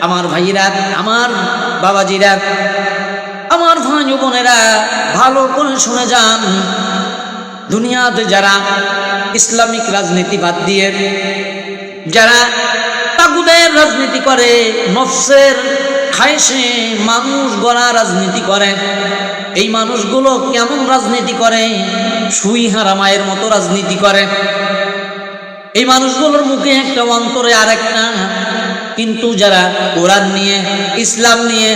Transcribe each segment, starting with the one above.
আমার ভাইরা, আমার বাবাজিরা, আমার ভাই বোনেরা, ভালো করে শুনে যান। দুনিয়াতে যারা ইসলামিক রাজনীতি বাদ দিয়ে যারা তাগুদের রাজনীতি করে, নফসের খায়েশে মানুষ গড়া রাজনীতি করে, এই মানুষগুলো কেমন রাজনীতি করে? সুই হারামায়ের মতো রাজনীতি করে। এই মানুষগুলোর মুখে একটা, অন্তরে আরেকটা। কিন্তু যারা কোরআন নিয়ে, ইসলাম নিয়ে,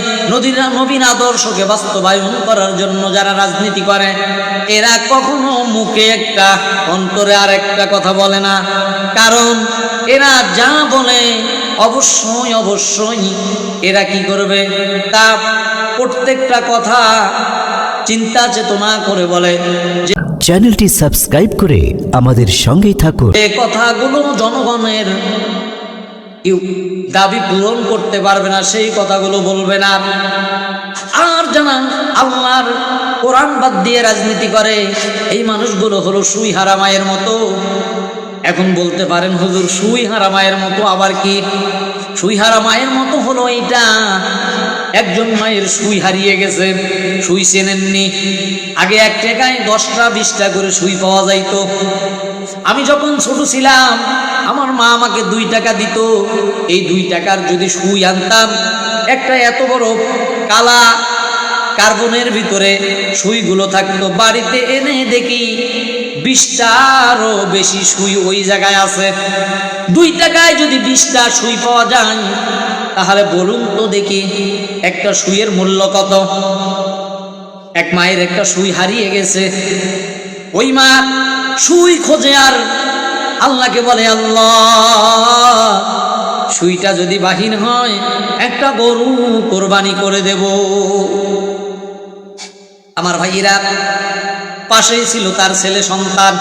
নবীর আদর্শকে বাস্তবায়ন করার জন্য যারা রাজনীতি করে, এরা কখনো মুখে একটা, অন্তরে আরেকটা কথা বলে না। কারণ এরা যা বলে অবশ্যই অবশ্যই এরা কি করবে, তা প্রত্যেকটা কথা চিন্তা চেতনা করে বলে। যে চ্যানেলটি সাবস্ক্রাইব করে আমাদের সঙ্গেই থাকুন। এই কথাগুলো জনগণের দাবি পূরণ করতে পারবে না, সেই কথাগুলো বলবে না। আর জানা আল্লাহর কোরআন বাদ দিয়ে রাজনীতি করে, এই মানুষগুলো হলো সুই হারামায়ের মতো। এখন বলতে পারেন হুজুর, সুই হারামায়ের মতো আবার কি? সুই হারামায়ের মতো হলো এইটা, একজন মায়ের সুই হারিয়ে গেছে, সুই চেনেননি। আগে 1 টাকায় 10টা 20টা করে সুই পাওয়া যাইতো। আমি যখন ছোট ছিলাম, আমার মা আমাকে 2 টাকা দিত। এই 2 টাকার যদি সুই আনতাম, একটা এত বড় কালা কার্বনের ভিতরে সুইগুলো থাকতো। বাড়িতে এনে দেখি 20টারও বেশি সুই ওই জায়গায় আছে। 2 টাকায় যদি 20টা সুই পাওয়া যায়, তাহলে বলুন তো দেখি একটা সুইয়ের মূল্য কত? এক মায়ের একটা সুই হারিয়ে গেছে। ওই মা সুই খোঁজে আর আল্লাহকে বলে, আল্লাহ সুইটা যদি বাহির হয়, একটা গরু কোরবানি করে দেব। আমার ভাইয়েরা, পাশেই ছিল তার ছেলে সন্তান।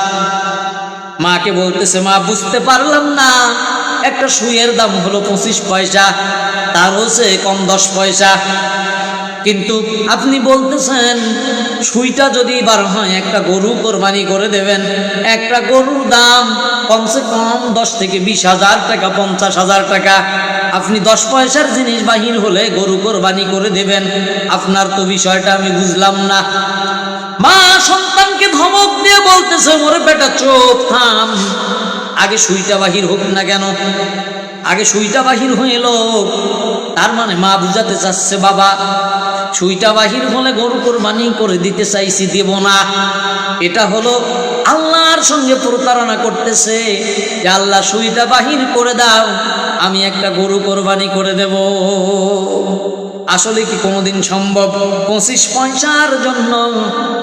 মাকে বলতেছে, মা বুঝতে পারলাম না, একটা সুইয়ের দাম হলো 25 পয়সা, তার হচ্ছে কম 10 পয়সা। কিন্তু আপনি বলতেছেন সুইটা যদি বার হয়, একটা গরু কোরবানি করে দেবেন। একটা গরুর দাম কমসে কম 10 থেকে 20,000 টাকা, 50,000 টাকা। আপনি 10 পয়সার জিনিস বাহির হলে গরু কোরবানি করে দেবেন। আপনার তো বিষয়টা আমি বুঝলাম না। মা সন্তানকে ধমক দিয়ে বলতেছে, ওরে বেটা চুপ থাম, আগে সুইটা বাহির হোক না কেন? আগে সুইটা বাহির হইল। তার মানে মা বুঝাতে চাচ্ছে, বাবা সুইটা বাহির হলে গরু কোরবানি করে দিতে চাইছি, দেব না। এটা হলো আল্লাহর সঙ্গে প্রতারণা করতেছে, যে আল্লাহ সুইটা বাহির করে দাও, আমি একটা গরু কোরবানি করে দেব। আসলে কি কোনোদিন সম্ভব? 25 পয়সার জন্য,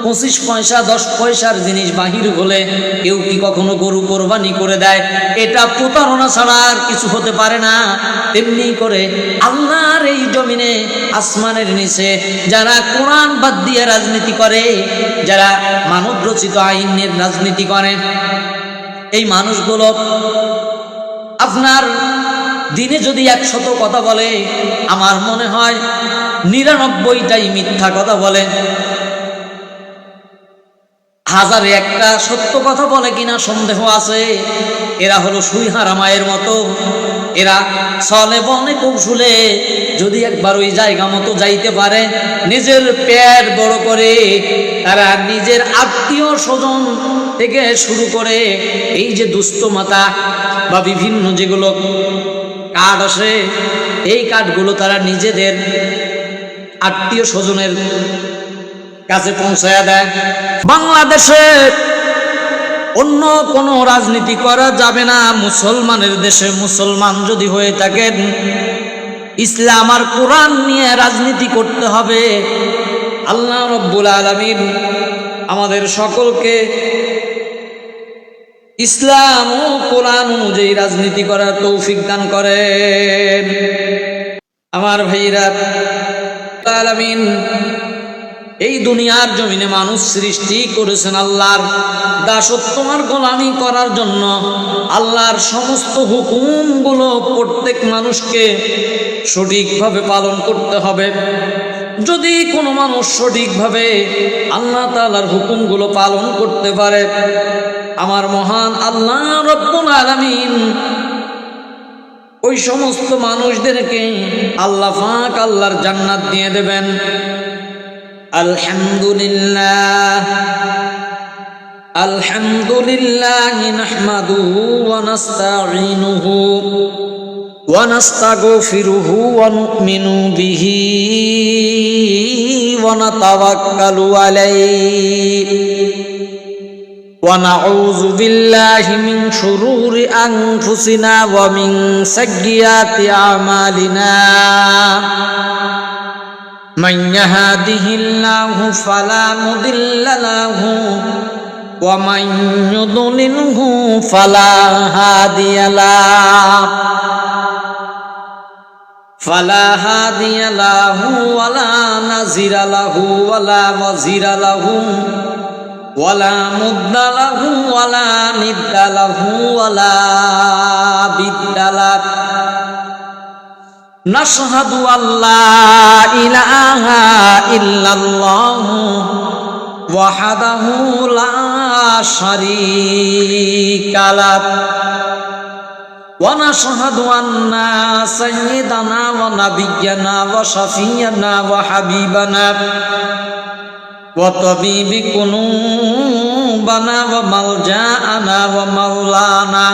25 পয়সা 10 পয়সার জিনিস বাহির হলে কেউ কি কখনো গরু কোরবানি করে দেয়? এটা প্রতারণা ছাড়া আর কিছু হতে পারে না। তেমনি করে আল্লাহর এই জমিনে, আসমানের নিচে যারা কোরআন বাদ দিয়ে রাজনীতি করে, যারা মানব রচিত আইনের রাজনীতি করে, এই মানুষগুলো আপনার দিনে যদি 100 কথা বলে, আমার মনে হয় 99টাই মিথ্যা কথা বলে। 1000-এ একটা সত্য কথা বলে কিনা সন্দেহ আছে। এরা হলো সুই হারামায়ের মতো। এরা চলে বনে কৌশলে, যদি একবার ওই জায়গা মতো যাইতে পারে, নিজের পেট বড় করে তারা নিজের আত্মীয় স্বজন থেকে শুরু করে এই যে দুস্থ মাতা বা বিভিন্ন যেগুলো কার্ড আসে, এই কার্ডগুলো তারা নিজেদের আত্মীয় স্বজনের কাছে পৌঁছায়া দেয়। বাংলাদেশে অন্য কোনো রাজনীতি করা যাবে না। মুসলমানের দেশে মুসলমান যদি হয়ে থাকেন, ইসলাম আর কোরআন নিয়ে রাজনীতি করতে হবে। আল্লাহ রব্বুল আলামিন আমাদের সকলকে ইসলাম ও কোরআন অনুযায়ী রাজনীতি করার তৌফিক দান করেন। আমার ভাইরা, আলামিন এই দুনিয়ার জমিনে মানুষ সৃষ্টি করেছেন আল্লাহর দাসত্ব আর গোলামি করার জন্য। আল্লাহর সমস্ত হুকুমগুলো প্রত্যেক মানুষকে সঠিকভাবে পালন করতে হবে। যদি কোনো মানুষ সঠিকভাবে আল্লাহ তাআলার হুকুমগুলো পালন করতে পারে, আমার মহান আল্লাহ রব্বুল আলামিন ওই সমস্ত মানুষদেরকে আল্লাহ পাক আল্লাহর জান্নাত দিয়ে দেবেন। আলহামদুলিল্লাহ আলহামদুলিল্লাহ নাহমাদুহু ওয়া নাস্তাঈনুহু ওয়া নাস্তাগফিরুহু ওয়া নু'মিনু বিহি ওয়া নাতাওয়াক্কালু আলাইহি ওয়া নাউযু বিল্লাহি মিন শুরুরি আনফুসিনা ওয়া মিন সাইয়্যাতি আমালিনা মান ইয়াহদিহিল্লাহু ফালা মুদিল্লা লাহু ওয়া মান ইউদ্লিলহু ফালা হাদিয়া লাহু ফালা হাদিয়া লাহু ওয়ালা নাযিরা লাহু ওয়ালা ওয়াজিরা লাহু ওয়ালা মুদ্দা লাহু ওয়ালা নিদ্দা লাহু ওয়ালা বিদ্দা লাহু। নাশহাদু আল্লা ইলাহা ইল্লাল্লাহু ওয়াহদাহু লা শারীকা লাহু ওয়া নাশহাদু আন্না সাইয়্যিদানা ওয়া নাবিয়্যানা ওয়া শাফিয়ানা ওয়া হাবিবানা ওয়া তাবিবি কুলুবানা ওয়া মালজাআনা ওয়া মাওলানা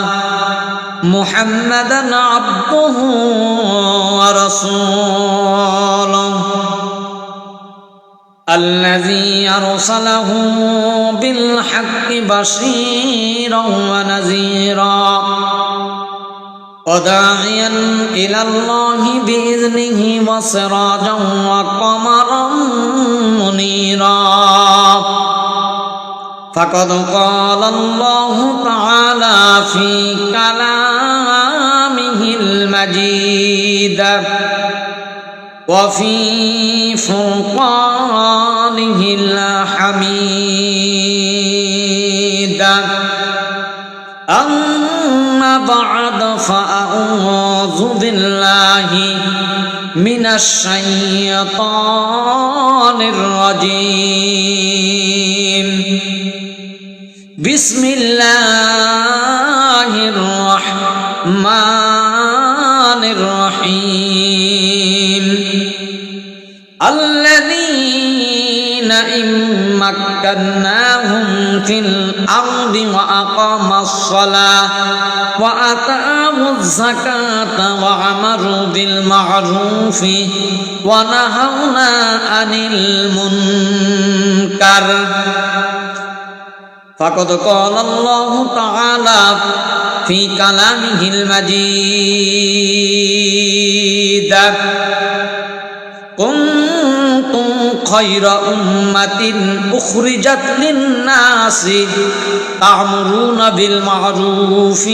মুহাম্মাদান আবদুহু ওয়া রাসূলুহু আল্লাযী আরসালাহু বিল হাক্কি বাশীরান ওয়া নাযীরা وداعيا إلى الله بإذنه وسراجا وقمرا منيرا فقد قال الله تعالى في كلامه المجيد وفي فرقانه الحميد أما بعد فأعوذ بالله من الشيطان الرجيم بسم الله الرحمن الرحيم الذين إن مكناهم في الأرض وأقاموا الصلاة وآتوا الزكاة وأمروا بالمعروف ونهوا عن المنكر فقد قال الله تعالى في كلامه المجيد كنتم خير أمة أخرجت للناس تأمرون بالمعروف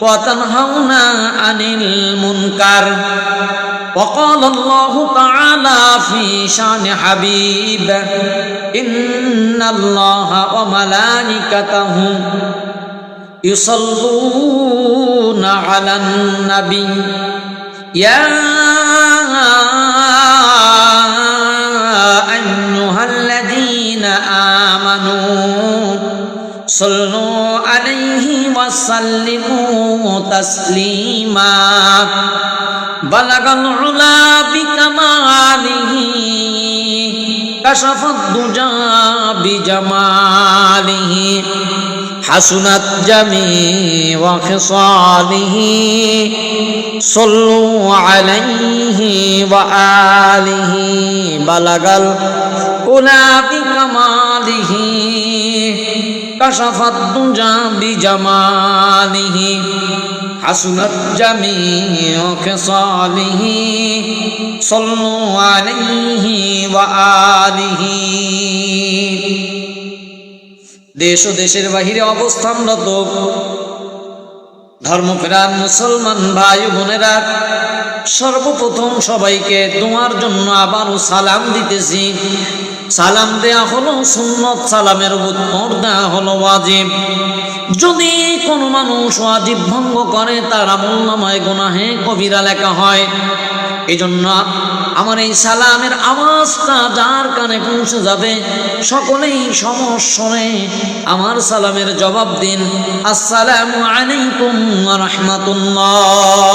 وتنهون عن المنكر وقال الله تعالى في شأن حبيب إن الله وملائكته يصلون على النبي يا أيها الذين آمنوا صلوا عليه وسلموا تسليما بلغ العلا بكماله كشف الدجى بجماله حسنت جميع خصاله صلوا عليه وآله بلغ العلا بكماله كشف الدجى بجماله حسنت جميع خصاله صلوا عليه وآله। দেশ ও দেশের বাহিরে অবস্থানরত ধর্মপ্রাণ মুসলমান ভাই বোনেরা, সর্বপ্রথম সবাইকে দোয়ার জন্য আবারও সালাম দিতেছি। সালাম দেয়া হলো সুন্নত, সালামের উত্তর দেয়া হলো ওয়াজিব। যদি কোনো মানুষ ওয়াজিব ভঙ্গ করে তার আমলনামায় গুনাহে কবিরা লেখা হয়। এই জন্য আমার এই সালামের আওয়াজটা যার কানে পৌঁছে যাবে সকলেই সমস্যনে আমার সালামের জবাব দিন, আসসালামু আলাইকুম ওয়া রাহমাতুল্লাহ।